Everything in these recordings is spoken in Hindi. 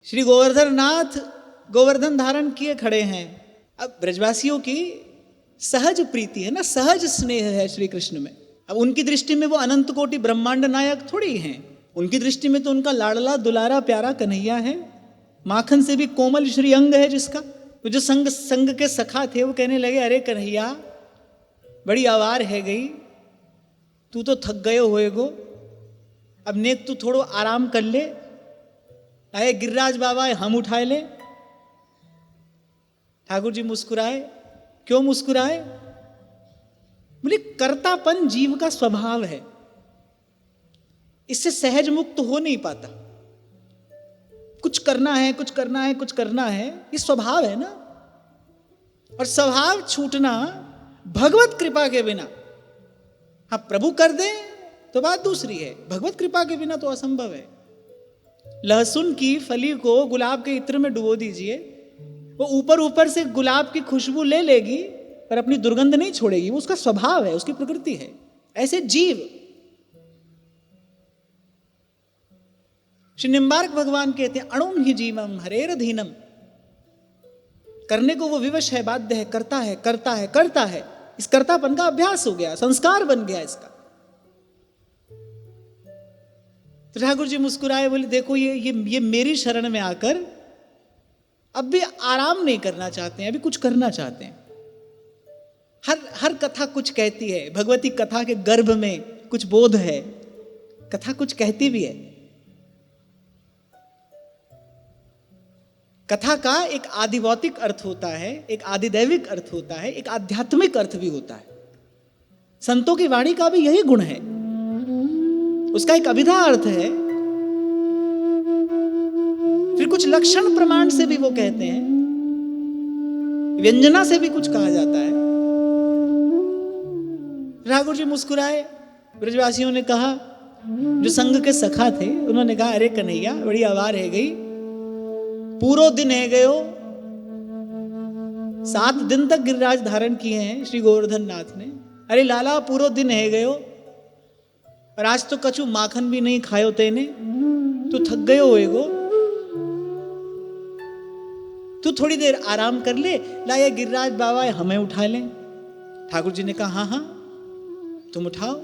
श्री गोवर्धन नाथ गोवर्धन धारण किए खड़े हैं। अब ब्रजवासियों की सहज प्रीति है ना, सहज स्नेह है श्री कृष्ण में। अब उनकी दृष्टि में वो अनंत कोटि ब्रह्मांड नायक थोड़ी हैं, उनकी दृष्टि में तो उनका लाडला दुलारा प्यारा कन्हैया है, माखन से भी कोमल श्री अंग है जिसका। तो जो संग के सखा थे वो कहने लगे, अरे कन्हैया बड़ी आवार है गई, तू तो थक गयो होएगो, अब नेक तू थोड़ो आराम कर ले, आए गिरिराज बाबा हम उठाए ले। ठाकुर जी मुस्कुराए। क्यों मुस्कुराए? बोले कर्तापन जीव का स्वभाव है, इससे सहज मुक्त हो नहीं पाता। कुछ करना है, कुछ करना है, कुछ करना है, ये स्वभाव है ना। और स्वभाव छूटना भगवत कृपा के बिना, हाँ प्रभु कर दे तो बात दूसरी है, भगवत कृपा के बिना तो असंभव है। लहसुन की फली को गुलाब के इत्र में डुबो दीजिए, वो ऊपर ऊपर से गुलाब की खुशबू ले लेगी पर अपनी दुर्गंध नहीं छोड़ेगी, वो उसका स्वभाव है, उसकी प्रकृति है। ऐसे जीव, श्री निम्बार्क भगवान कहते हैं अणुम ही जीवम हरेर धीनम, करने को वो विवश है, बाध्य है, करता है करता है करता है। इस कर्तापन का अभ्यास हो गया, संस्कार बन गया इसका। तो ठाकुर जी मुस्कुराए, बोले देखो ये मेरी शरण में आकर अब भी आराम नहीं करना चाहते हैं, अभी कुछ करना चाहते हैं। हर कथा कुछ कहती है, भगवती कथा के गर्भ में कुछ बोध है, कथा कुछ कहती भी है। कथा का एक आदिभौतिक अर्थ होता है, एक आदिदैविक अर्थ होता है, एक आध्यात्मिक अर्थ भी होता है। संतों की वाणी का भी यही गुण है, उसका एक अभिधा अर्थ है, फिर कुछ लक्षण प्रमाण से भी वो कहते हैं, व्यंजना से भी कुछ कहा जाता है। ठाकुर जी मुस्कुराए। ब्रजवासियों ने कहा, जो संग के सखा थे उन्होंने कहा, अरे कन्हैया बड़ी आवार है गई, पूरो दिन है गयो, 7 दिन तक गिरिराज धारण किए हैं श्री गोवर्धन नाथ ने। अरे लाला पूरो दिन है गयो और आज तो कछु माखन भी नहीं खायो तेने, तू थक गयो होएगो, तू थोड़ी देर आराम कर ले, लाया गिरिराज बाबा हमें उठा लें। ठाकुर जी ने कहा हाँ हाँ तुम उठाओ।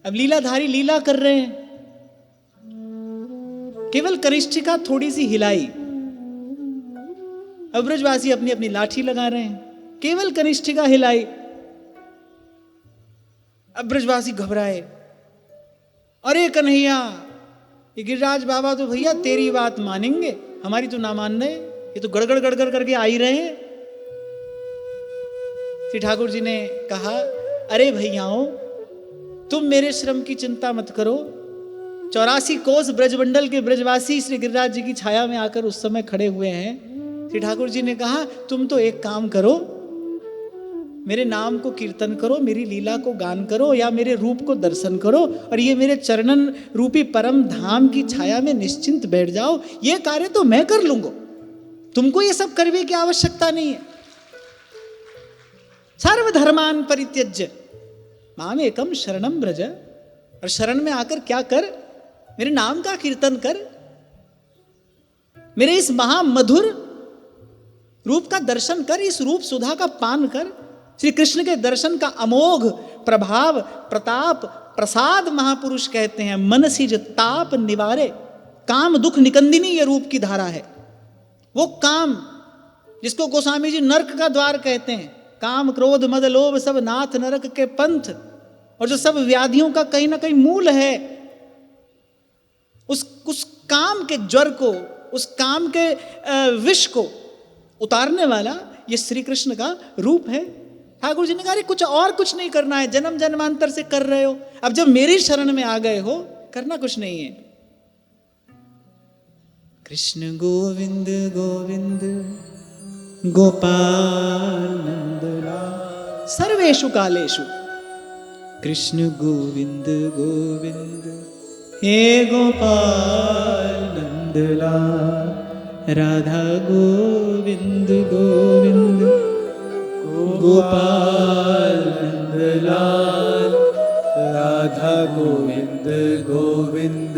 अब लीलाधारी लीला कर रहे हैं, केवल कनिष्ठिका थोड़ी सी हिलाई, अब ब्रजवासी अपनी अपनी लाठी लगा रहे हैं, केवल कनिष्ठिका हिलाई। अब ब्रजवासी घबराए, अरे कन्हैया ये गिरिराज बाबा तो भैया तेरी बात मानेंगे, हमारी तो ना मान रहे, ये तो गड़गड़ गड़गड़ करके आ ही रहे हैं। श्री ठाकुर जी ने कहा, अरे भैयाओं तुम मेरे श्रम की चिंता मत करो, 84 कोस ब्रजमंडल के ब्रजवासी श्री गिरिराज जी की छाया में आकर उस समय खड़े हुए हैं। श्री ठाकुर जी ने कहा, तुम तो एक काम करो, मेरे नाम को कीर्तन करो, मेरी लीला को गान करो, या मेरे रूप को दर्शन करो, और ये मेरे चरणन रूपी परम धाम की छाया में निश्चिंत बैठ जाओ, ये कार्य तो मैं कर लूंगा, तुमको ये सब करने की आवश्यकता नहीं है। सर्वधर्मान परित्यज्य माम एकम शरणम ब्रज, और शरण में आकर क्या कर, मेरे नाम का कीर्तन कर, मेरे इस महामधुर रूप का दर्शन कर, इस रूप सुधा का पान कर। श्री कृष्ण के दर्शन का अमोघ प्रभाव, प्रताप, प्रसाद महापुरुष कहते हैं, मनसिज ताप निवारे, काम दुख निकंदिनी ये रूप की धारा है। वो काम जिसको गोस्वामी जी नरक का द्वार कहते हैं, काम क्रोध मद लोभ सब नाथ नरक के पंथ, और जो सब व्याधियों का कहीं ना कहीं मूल है, उस काम के ज्वर को, उस काम के विष को उतारने वाला ये श्री कृष्ण का रूप है। ठाकुर जी ने कहा, कुछ और कुछ नहीं करना है, जन्म जन्मांतर से कर रहे हो, अब जब मेरी शरण में आ गए हो, करना कुछ नहीं है। कृष्ण गोविंद गोविंद गोपाल नंदलाल सर्वेषु कालेषु, कृष्ण गोविंद गोविंद हे गोपाल नंदलाल, राधा गोविंद गोविंद गोपाल नंदलाल, राधा गोविंद गोविंद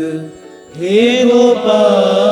हे गोपाल